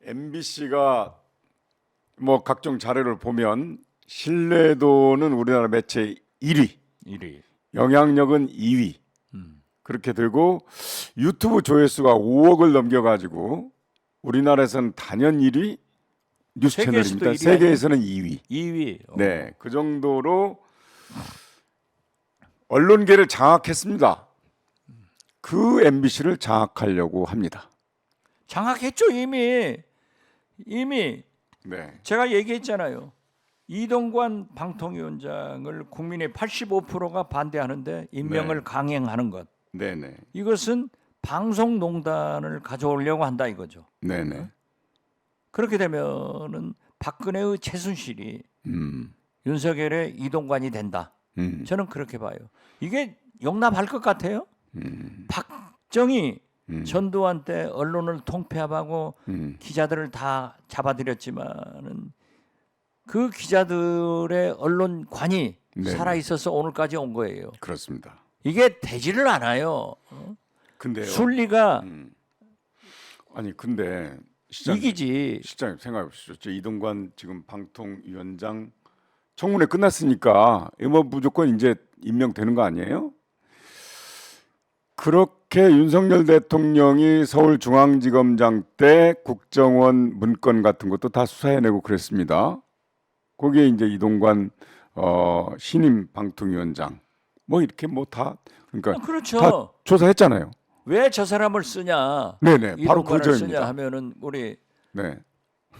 MBC가 뭐 각종 자료를 보면 신뢰도는 우리나라 매체 1위, 1위. 영향력은 2위 그렇게 되고 유튜브 조회수가 5억을 넘겨가지고 우리나라에서는 단연 1위 뉴스 세계에서도 채널입니다. 1위 세계에서는 2위. 2위. 네, 그 정도로 언론계를 장악했습니다. 그 MBC를 장악하려고 합니다. 장악했죠 이미. 네, 제가 얘기했잖아요. 이동관 방통위원장을 국민의 85%가 반대하는데 임명을 네. 강행하는 것. 네, 네, 이것은 방송농단을 가져오려고 한다 이거죠. 네, 네. 그렇게 되면은 박근혜의 최순실이 음, 윤석열의 이동관이 된다. 저는 그렇게 봐요. 이게 용납할 것 같아요? 박정희 전두환 때 언론을 통폐합하고 기자들을 다 잡아들였지만은 그 기자들의 언론관이 네, 살아 있어서 오늘까지 온 거예요. 그렇습니다. 이게 되지를 않아요. 근데요. 순리가 아니 근데 시장님, 이기지. 시장님 생각해 보시죠. 저 이동관 지금 방통위원장 청문회 끝났으니까 뭐 무조건 이제 임명되는 거 아니에요? 그렇게 윤석열 대통령이 서울중앙지검장 때 국정원 문건 같은 것도 다 수사해내고 그랬습니다. 거기에 이제 이동관 신임 방통위원장 뭐 이렇게 뭐 다 그러니까 그렇죠. 다 조사했잖아요. 왜 저 사람을 쓰냐? 네네, 바로 그 이동관을 쓰냐 점입니다. 하면은 우리 네,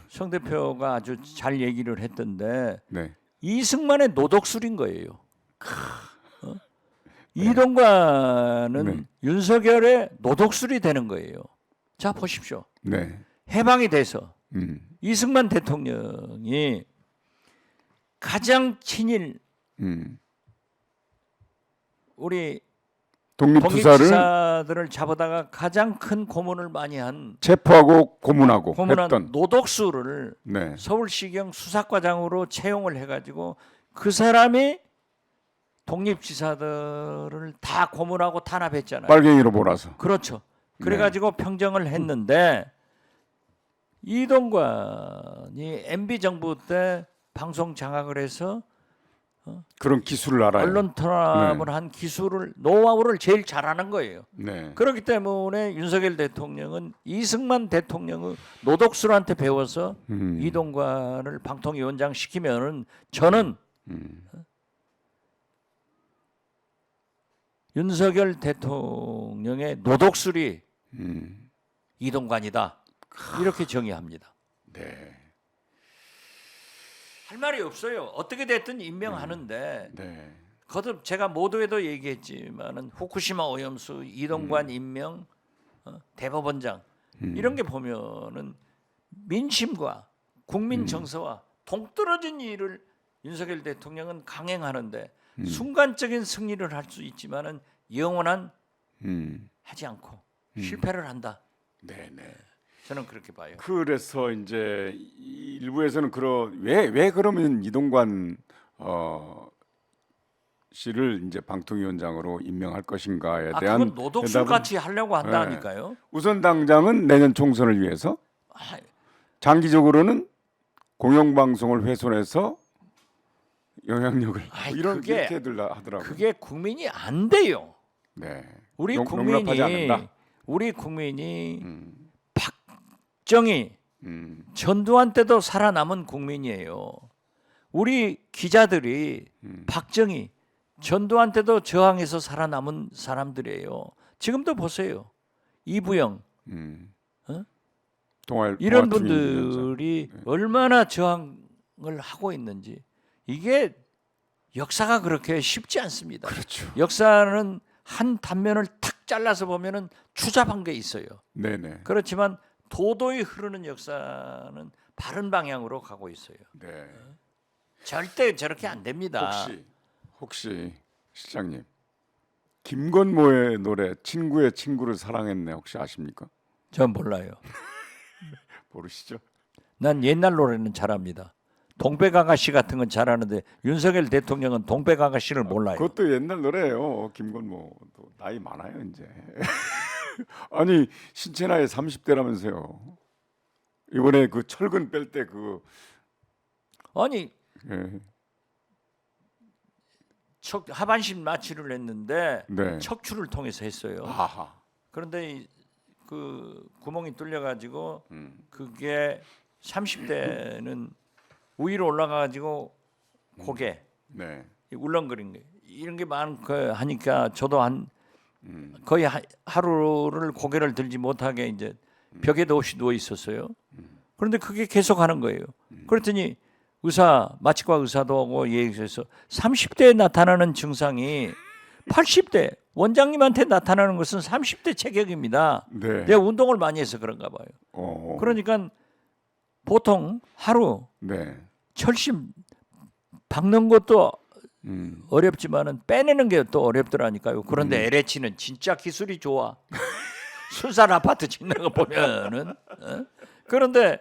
성 대표가 아주 잘 얘기를 했던데 네, 이승만의 노독술인 거예요. 이동관은 네. 윤석열의 노독술이 되는 거예요. 자 보십시오. 네, 해방이 돼서 음, 이승만 대통령이 가장 친일 우리 독립투사를 독립지사들을 잡아다가 가장 큰 고문을 많이 한 체포하고 고문하고 고문한 했던. 노독수를 네, 서울시경 수사과장으로 채용을 해가지고 그 사람이 독립지사들을 다 고문하고 탄압했잖아요. 빨갱이로 몰아서. 그렇죠. 그래가지고 평정을 했는데 이동관이 MB 정부 때 방송 장악을 해서 그런 기술을 알아요. 언론 탄압을 한 기술을 노하우를 제일 잘하는 거예요. 네, 그렇기 때문에 윤석열 대통령은 이승만 대통령의 노독술한테 배워서 이동관을 방통위원장 시키면은 저는 윤석열 대통령의 노독술이 이동관이다 이렇게 정의합니다. 네, 할 말이 없어요. 어떻게 됐든 임명하는데 네, 거듭 제가 모두에도 얘기했지만은 후쿠시마 오염수 이동관 임명 대법원장 이런 게 보면은 민심과 국민 정서와 동떨어진 일을 윤석열 대통령은 강행하는데 순간적인 승리를 할 수 있지만은 영원한 하지 않고 실패를 한다. 네, 네. 저는 그렇게 봐요. 그래서 이제 일부에서는 왜 그러면 이동관 씨를 이제 방통위원장으로 임명할 것인가에 대한 그건 노독술 대답은- 같이 하려고 한다니까요. 우선 당장은 내년 총선을 위해서, 아, 장기적으로는 공영방송을 훼손해서 영향력을 그게- 이렇게들 하더라고요. 그게 국민이 안 돼요. 네. 우리 용납하지 않는다. 국민이 박정희 전두환 때도 살아남은 국민이에요. 우리 기자들이 박정희 전두환 때도 저항해서 살아남은 사람들이에요. 지금도 보세요. 이부영 이런 분들이 얼마나 저항을 하고 있는지. 이게 역사가 그렇게 쉽지 않습니다. 그렇죠. 역사는 한 단면을 탁 잘라서 보면은 추잡한 게 있어요. 네네. 그렇지만 도도히 흐르는 역사는 바른 방향으로 가고 있어요. 네. 절대 저렇게 안 됩니다. 혹시 실장님 김건모의 노래 친구의 친구를 사랑했네 혹시 아십니까? 전 몰라요. 모르시죠? 난 옛날 노래는 잘합니다. 동백아가씨 같은 건 잘하는데 윤석열 대통령은 동백아가씨를 몰라요. 그것도 옛날 노래예요. 김건모도 나이 많아요 이제. 아니 신체 나이 30대라면서요. 이번에 그 철근 뺄 때 그 아니 예. 하반신 마취를 했는데 네. 척추를 통해서 했어요. 아하. 그런데 그 구멍이 뚫려가지고 음. 그게 30대는 위로 올라가가지고 고개 네. 울렁거린 게 이런 게 많고 하니까 저도 한 음. 거의 하루를 고개를 들지 못하게 이제 벽에도 없이 누워 있었어요. 그런데 그게 계속 하는 거예요. 그랬더니 마취과 의사도 하고 얘기해서 30대에 나타나는 증상이 80대 원장님한테 나타나는 것은 30대 체격입니다. 네. 내가 운동을 많이 해서 그런가 봐요. 그러니까 보통 하루 네. 철심 박는 것도 음. 어렵지만은 빼내는 게 또 어렵더라니까요. 그런데 LH는 진짜 기술이 좋아. 순살 아파트 짓는 거 보면은 그런데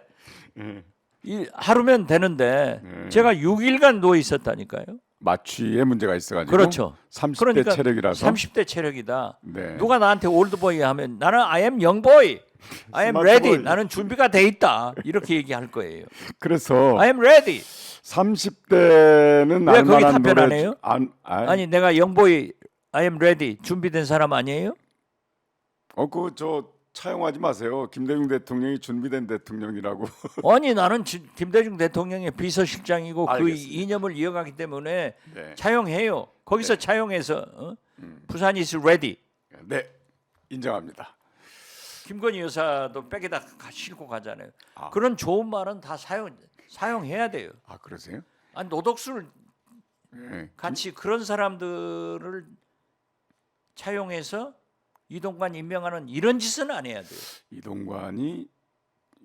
이 하루면 되는데 제가 6일간 누워 있었다니까요. 마취에 문제가 있어가지고. 그렇죠. 30대 그러니까 체력이라서. 30대 체력이다. 네. 누가 나한테 올드보이 하면 나는 I am youngboy. I am ready. 스마트보이. 나는 준비가 돼 있다. 이렇게 얘기할 거예요. 그래서 I am ready. 30대는 왜 거기 알만한 답변 안 노래 해요? 아니 내가 youngboy, I am ready. 준비된 사람 아니에요? 그 저 차용하지 마세요. 김대중 대통령이 준비된 대통령이라고. 아니 나는 김대중 대통령의 비서실장이고 그 알겠습니다. 이념을 이어가기 때문에 네. 차용해요. 거기서 네. 차용해서 부산 is ready. 네. 인정합니다. 김건희 여사도 백에다 싣고 가잖아요. 아. 그런 좋은 말은 다 사용해야 돼요. 아, 그러세요? 아니 노덕수를 네. 같이 그런 사람들을 차용해서 이동관 임명하는 이런 짓은 안 해야 돼요. 이동관이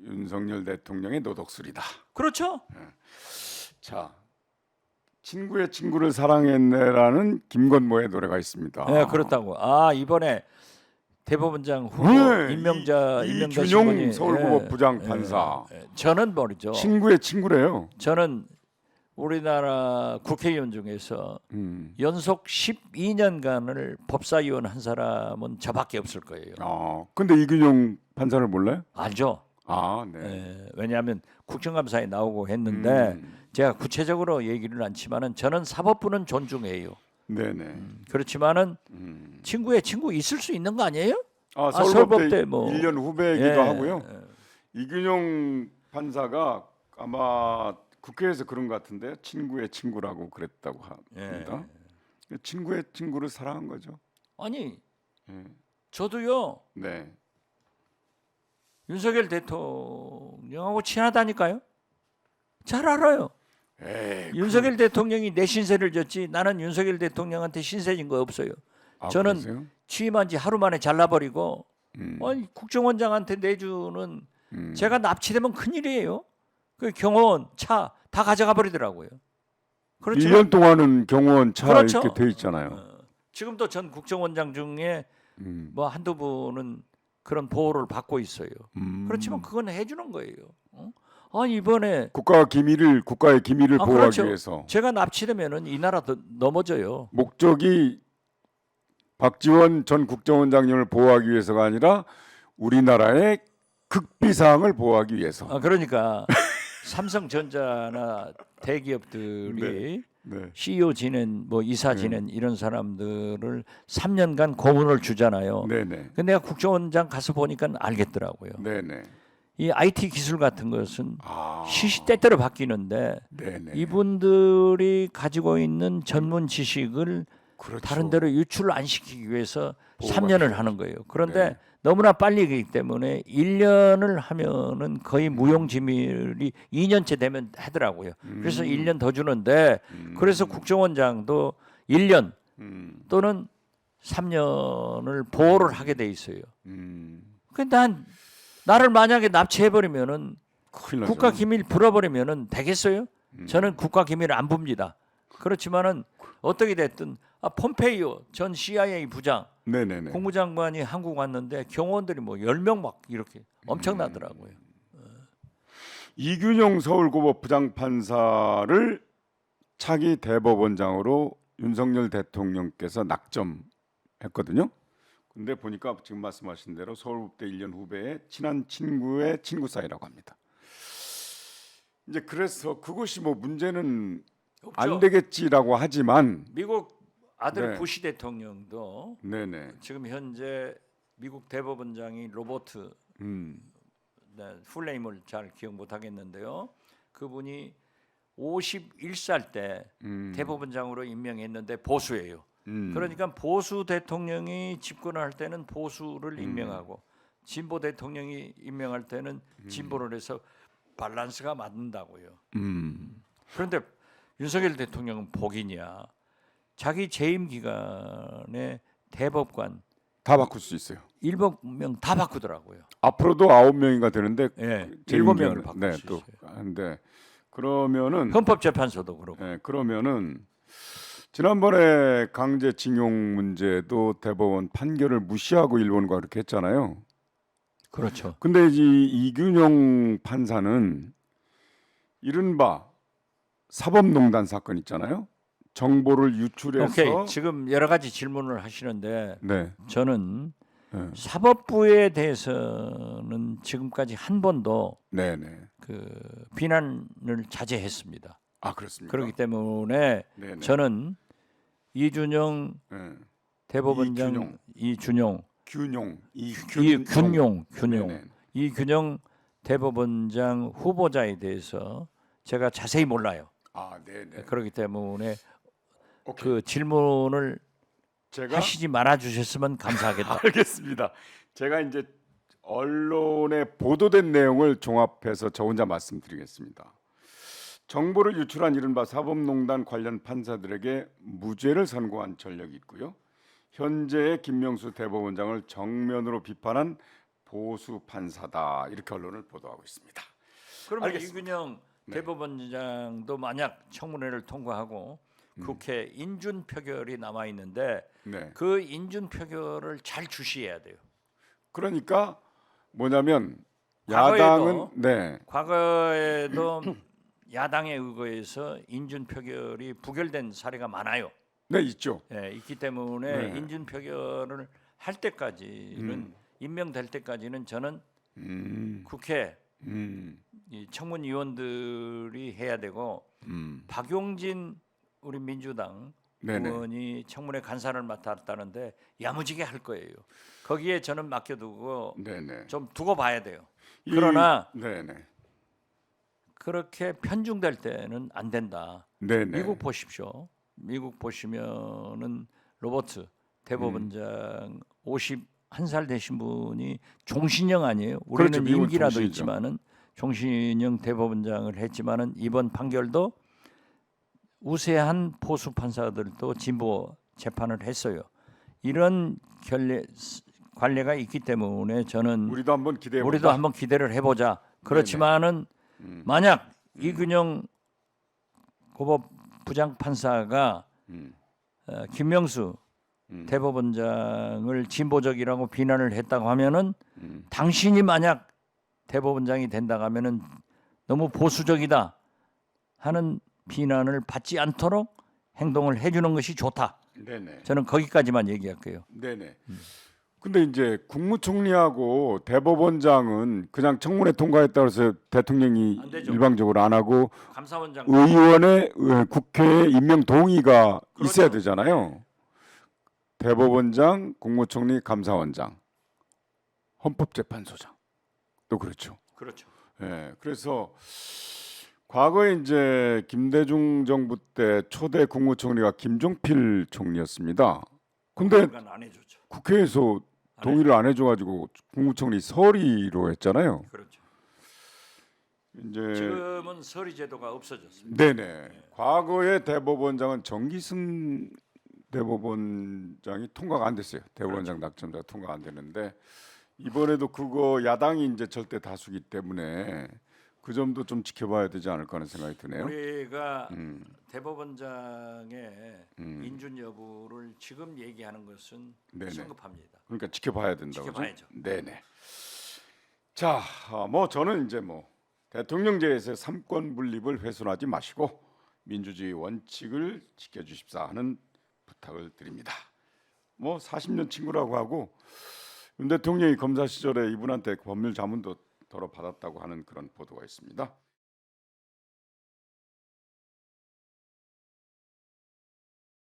윤석열 대통령의 노독술이다. 그렇죠? 자, 친구의 친구를 사랑했네라는 김건모의 노래가 있습니다. 네, 그렇다고. 이번에 대법원장 후보 네, 임명자 이준용 신분이, 서울고법 예, 부장판사. 저는 모르죠. 친구의 친구래요. 저는 우리나라 국회의원 중에서 연속 12년간을 법사위원 한 사람은 저밖에 없을 거예요. 근데 이균용 판사를 몰라요? 알죠? 아, 네. 왜냐하면 국정감사에 나오고 했는데 제가 구체적으로 얘기를 않지만은 저는 사법부는 존중해요. 네네. 그렇지만은 친구의 친구 있을 수 있는 거 아니에요? 서울법대 서울법대 뭐 1년 후배이기도 예, 하고요. 이균용 판사가 아마 국회에서 그런 것 같은데 친구의 친구라고 그랬다고 합니다. 친구의 친구를 사랑한 거죠. 아니 예. 저도요 네. 윤석열 대통령하고 친하다니까요. 잘 알아요. 에이, 윤석열 대통령이 내 신세를 졌지 나는 윤석열 대통령한테 신세 진 거 없어요. 저는 그러세요? 취임한 지 하루 만에 잘라버리고 아니, 국정원장한테 내주는 제가 납치되면 큰일이에요. 그 경호원 차 다 가져가 버리더라고요. 그렇지만 1년 동안은 경호원 차 그렇죠. 이렇게 돼 있잖아요. 지금도 전 국정원장 중에 뭐 한두 분은 그런 보호를 받고 있어요. 그렇지만 그건 해주는 거예요. 이번에 국가의 기밀을 보호하기 그렇죠. 위해서 제가 납치되면은 이 나라 넘어져요. 목적이 박지원 전 국정원장님을 보호하기 위해서가 아니라 우리나라의 극비상을 보호하기 위해서. 그러니까 삼성전자나 대기업들이 네. CEO 지낸 뭐 이사 지낸 이런 사람들을 3년간 고문을 주잖아요. 네네. 근데 내가 국정원장 가서 보니까 알겠더라고요. 네네. 이 IT 기술 같은 것은 시시때때로 바뀌는데 네네. 이분들이 가지고 있는 전문 지식을 그렇죠. 다른 데로 유출을 안 시키기 위해서 보호가 3년을 필요하죠. 하는 거예요. 그런데 네. 너무나 빨리 가기 때문에 1년을 하면은 거의 무용지물이 2년째 되면 하더라고요. 그래서 1년 더 주는데 그래서 국정원장도 1년 또는 3년을 보호를 하게 돼 있어요. 근데 나를 만약에 납치해 버리면은 큰일 나죠. 국가 기밀 불어버리면은 되겠어요? 저는 국가 기밀을 안 봅니다. 그렇지만은 어떻게 됐든 폼페이오 전 CIA 부장 네네네. 국무장관이 한국 왔는데 경호원들이 뭐 10명 막 이렇게 엄청나더라고요. 이균용 서울고법 부장판사를 차기 대법원장으로 윤석열 대통령께서 낙점했거든요. 근데 보니까 지금 말씀하신 대로 서울법대 1년 후배의 친한 친구의 친구 사이라고 합니다. 이제 그래서 그것이 뭐 문제는 없죠. 안 되겠지라고 하지만 미국 아들 네. 부시 대통령도 네네 지금 현재 미국 대법원장이 로버트 네, 풀네임을 잘 기억 못 하겠는데요. 그분이 51살 때 대법원장으로 임명했는데 보수예요. 그러니까 보수 대통령이 집권할 때는 보수를 임명하고 진보 대통령이 임명할 때는 진보를 해서 밸런스가 맞는다고요. 그런데 윤석열 대통령은 복이냐? 자기 재임 기간에 대법관 다 바꿀 수 있어요. 7명 다 바꾸더라고요. 앞으로도 9명인가 되는데 예, 재임 7명을 기간을- 바꿀 네, 수 또 있어요. 한데 그러면은 헌법재판소도 그렇고. 그러면은 지난번에 강제징용 문제도 대법원 판결을 무시하고 일본과 그렇게 했잖아요. 그렇죠. 근데 이 이균용 판사는 이른바 사법농단 사건 있잖아요. 정보를 유출해서 오케이. 지금 여러 가지 질문을 하시는데 네, 저는 네, 사법부에 대해서는 지금까지 한 번도 네, 네. 그 비난을 자제했습니다. 아 그렇습니까? 그렇기 때문에 네, 네. 저는 이준영 네. 대법원장 이균용 이균용 네네. 이균용 대법원장 후보자에 대해서 제가 자세히 몰라요. 아, 네, 네. 그렇기 때문에 오케이. 그 질문을 제가 하시지 말아 주셨으면 감사하겠다. 알겠습니다. 제가 이제 언론에 보도된 내용을 종합해서 저 혼자 말씀드리겠습니다. 정보를 유출한 이른바 사법농단 관련 판사들에게 무죄를 선고한 전력이 있고요. 현재의 김명수 대법원장을 정면으로 비판한 보수 판사다 이렇게 언론을 보도하고 있습니다. 그러면 알겠습니다. 이균영 대법원장도 만약 청문회를 통과하고 국회 인준 표결이 남아 있는데 네. 그 인준 표결을 잘 주시해야 돼요. 그러니까 뭐냐면 과거에도- 야당은 네. 과거에도 야당에 의거해서 인준 표결이 부결된 사례가 많아요. 네, 있죠. 예, 있기 때문에 네. 인준 표결을 할 때까지는 임명될 때까지는 저는 국회 이 청문위원들이 해야 되고 박용진 우리 민주당 네네. 의원이 청문회 간사를 맡았다는데 야무지게 할 거예요. 거기에 저는 맡겨두고 네네. 좀 두고 봐야 돼요. 그러나 네네. 그렇게 편중될 때는 안 된다. 네네. 미국 보십시오. 미국 보시면은 로버트 대법원장 51살 되신 분이 종신형 아니에요. 우리는 그렇죠. 미국은 임기라도 종신이죠. 있지만은 종신형 대법원장을 했지만은 이번 판결도 우세한 보수 판사들도 진보 재판을 했어요. 이런 관례가 있기 때문에 저는 우리도 한번 기대해 우리도 보자. 한번 기대를 해보자. 그렇지만은 만약 이균영 고법 부장 판사가 김명수 대법원장을 진보적이라고 비난을 했다고 하면은 당신이 만약 대법원장이 된다고 하면은 너무 보수적이다 하는 비난을 받지 않도록 행동을 해주는 것이 좋다. 네네. 저는 거기까지만 얘기할게요. 네네. 근데 이제 국무총리하고 대법원장은 그냥 청문회 통과했다고 해서 대통령이 안 되죠. 일방적으로 안 하고 감사원장 의원의 국회 임명 동의가 그렇죠. 있어야 되잖아요. 대법원장, 국무총리, 감사원장, 헌법재판소장 또 그렇죠. 그렇죠. 예, 그래서 과거에 이제 김대중 정부 때 초대 국무총리가 김종필 총리였습니다. 근데 그건 안 해줬죠. 국회에서 동의를 안 해줘가지고 국무총리 서리로 했잖아요. 그렇죠. 이제 지금은 서리 제도가 없어졌습니다. 네네. 과거의 대법원장은 정기승 대법원장이 통과가 안 됐어요. 대법원장 낙점자가 통과가 안 되는데 이번에도 그거 야당이 이제 절대 다수기 때문에 그 점도 좀 지켜봐야 되지 않을까 하는 생각이 드네요. 우리가 대법원장의 인준 여부를 지금 얘기하는 것은 네네. 성급합니다. 그러니까 지켜봐야 된다고. 지켜봐야죠. 네네. 자, 뭐 저는 이제 뭐 대통령제에서 삼권 분립을 훼손하지 마시고 민주주의 원칙을 지켜주십사 하는 부탁을 드립니다. 뭐 40년 친구라고 하고 윤 대통령이 검사 시절에 이분한테 법률 자문도 덜어 받았다고 하는 그런 보도가 있습니다.